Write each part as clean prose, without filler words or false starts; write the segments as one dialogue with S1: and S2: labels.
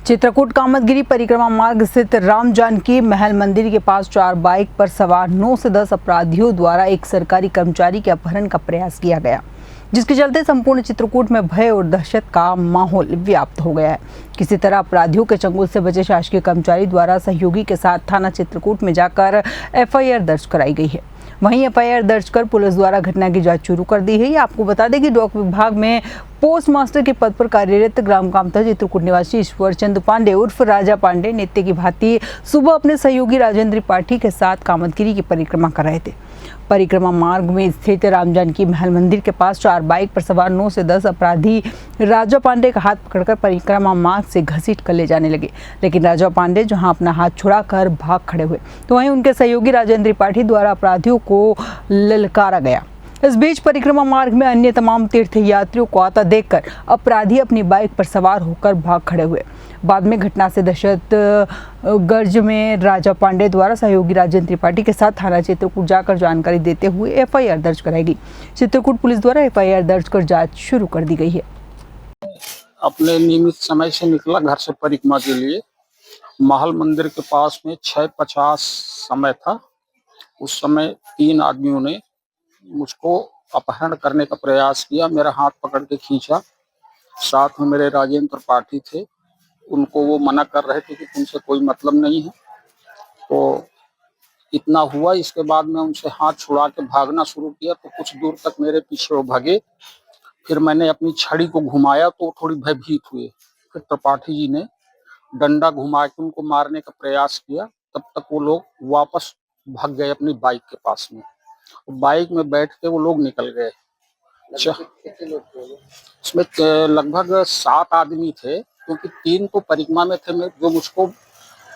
S1: चित्रकूट कामदगिरी परिक्रमा मार्ग स्थित राम जानकी महल मंदिर के पास 4 बाइक पर सवार 9 से 10 अपराधियों द्वारा एक सरकारी कर्मचारी के अपहरण का प्रयास किया गया, जिसके चलते संपूर्ण चित्रकूट में भय और दहशत का माहौल व्याप्त हो गया है। किसी तरह अपराधियों के चंगुल से बचे शासकीय कर्मचारी द्वारा सहयोगी के साथ थाना चित्रकूट में जाकर एफआईआर दर्ज कराई गई है। वहीं एफआईआर दर्ज कर पुलिस द्वारा घटना की जांच शुरू कर दी है। आपको बता दें कि डाक विभाग में पोस्ट मास्टर के पद पर कार्यरत ग्राम कामता चित्रकूट निवासी ईश्वर चंद पांडे उर्फ राजा पांडे नित्य की भांति सुबह अपने सहयोगी राजेंद्र त्रिपाठी के साथ कामदगिरी की परिक्रमा कर रहे थे। परिक्रमा मार्ग में स्थित राम जानकी महल मंदिर के पास 4 बाइक पर सवार 9 से 10 अपराधी राजा पांडे का हाथ पकड़कर परिक्रमा मार्ग से घसीट कर ले जाने लगे, लेकिन राजा पांडे जहां अपना हाथ छुड़ाकर भाग खड़े हुए, तो वहीं उनके सहयोगी राजेंद्र त्रिपाठी द्वारा अपराधियों को ललकारा गया। इस बीच परिक्रमा मार्ग में अन्य तमाम तीर्थ यात्रियों को आता देखकर अपराधी अपनी बाइक पर सवार होकर भाग खड़े हुए। बाद में घटना से दहशत गर्ज में राजा पांडे द्वारा सहयोगी राजेंद्र त्रिपाठी के साथ थाना चित्रकूट जाकर जानकारी देते हुए एफआईआर दर्ज कराई गई। चित्रकूट पुलिस द्वारा एफआईआर दर्ज कर जांच शुरू कर दी गई है।
S2: अपने नियमित समय से निकला घर से परिक्रमा के लिए। महल मंदिर के पास में 6:50 समय था। उस समय 3 आदमियों ने मुझको अपहरण करने का प्रयास किया, मेरा हाथ पकड़ के खींचा। साथ में मेरे राजेंद्र त्रिपाठी थे, उनको वो मना कर रहे थे कि तुमसे कोई मतलब नहीं है। तो इतना हुआ, इसके बाद मैं उनसे हाथ छुड़ा के भागना शुरू किया तो कुछ दूर तक मेरे पीछे वो भागे। फिर मैंने अपनी छड़ी को घुमाया तो थोड़ी भयभीत हुए। फिर त्रिपाठी जी ने डंडा घुमा के उनको मारने का प्रयास किया। तब तक वो लोग वापस भाग गए अपनी बाइक के पास में। बाइक में बैठ के वो लोग निकल गए। इसमें लगभग 7 आदमी थे, क्योंकि 3 तो परिक्रमा में थे जो मुझको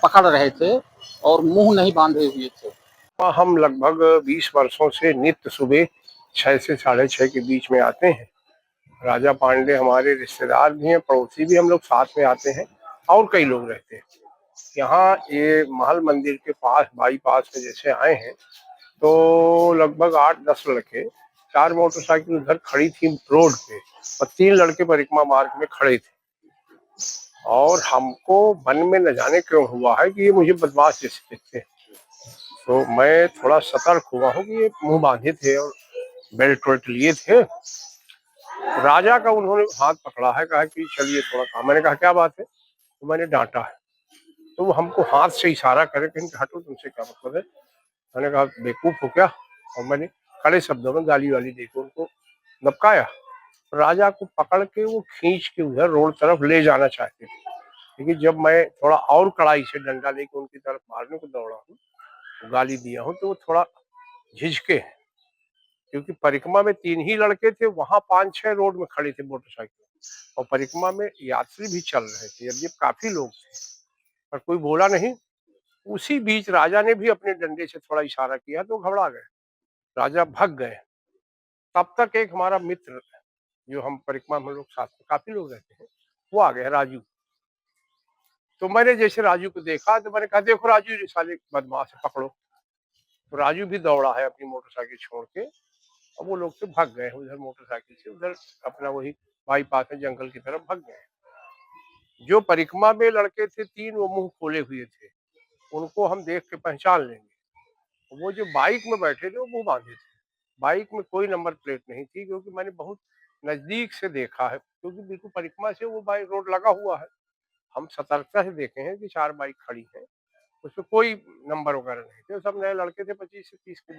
S2: पकड़ रहे थे और मुंह नहीं बांधे हुए थे।
S3: हम लगभग 20 वर्षों से नित्य सुबह 6 से 6:30 के बीच में आते हैं। राजा पांडे हमारे रिश्तेदार भी हैं, पड़ोसी भी, हम लोग साथ में आते हैं और कई लोग रहते हैं। यहाँ ये महल मंदिर के पास बाईपास में जैसे आए हैं तो लगभग 8-10 लड़के, 4 मोटरसाइकिल उधर खड़ी थी रोड पे और 3 लड़के परिक्रमा मार्ग में खड़े थे। और हमको मन में न जाने क्यों हुआ है कि ये मुझे बदमाश जैसे दिखते हैं, तो मैं थोड़ा सतर्क हुआ हूँ कि ये मुंह बांधे थे और बेल्ट वेल्ट लिए थे। राजा का उन्होंने हाथ पकड़ा है, कहा कि चलिए थोड़ा काम। मैंने कहा क्या बात है, तो मैंने डांटा है। तो वो हमको हाथ से इशारा करे, कहीं हटो, तुमसे क्या मतलब है। मैंने कहा बेवकूफ हो क्या, और मैंने कड़े शब्दों में गाली वाली देकर उनको लपकाया। राजा को पकड़ के वो खींच के उधर रोड तरफ ले जाना चाहते थे, लेकिन जब मैं थोड़ा और कड़ाई से डंडा लेके उनकी तरफ मारने को दौड़ा हूँ, गाली दिया हूँ, तो वो थोड़ा झिझके, क्योंकि परिक्रमा में 3 ही लड़के थे, वहां 5-6 रोड में खड़े थे मोटरसाइकिल, और परिक्रमा में यात्री भी चल रहे थे, ये काफी लोग थे, पर कोई बोला नहीं। उसी बीच राजा ने भी अपने डंडे से थोड़ा इशारा किया तो घबरा गए, राजा भाग गए। तब तक एक हमारा मित्र, जो हम परिक्रमा में लोग साथ में काफी लोग रहते हैं, वो आ गया, राजू। तो मैंने जैसे राजू को देखा तो मैंने कहा देखो राजू, ये साले बदमाश है, पकड़ो। तो राजू भी दौड़ा है अपनी मोटरसाइकिल छोड़ के, और वो लोग तो भाग गए उधर मोटरसाइकिल से, उधर अपना वही बाईपास में जंगल की तरफ भाग गए। जो परिक्रमा में लड़के थे 3, वो मुंह खोले हुए थे, उनको हम देख के पहचान लेंगे। वो जो बाइक में बैठे थे वो मुंह बांधे थे। बाइक में कोई नंबर प्लेट नहीं थी, क्योंकि मैंने बहुत नजदीक से देखा है, क्योंकि बिल्कुल परिक्रमा से वो बाइक रोड लगा हुआ है। हम सतर्कता से देखे हैं कि 4 बाइक खड़ी है, उसमें कोई नंबर वगैरह नहीं थे, सब नए लड़के थे, 25 से 30 के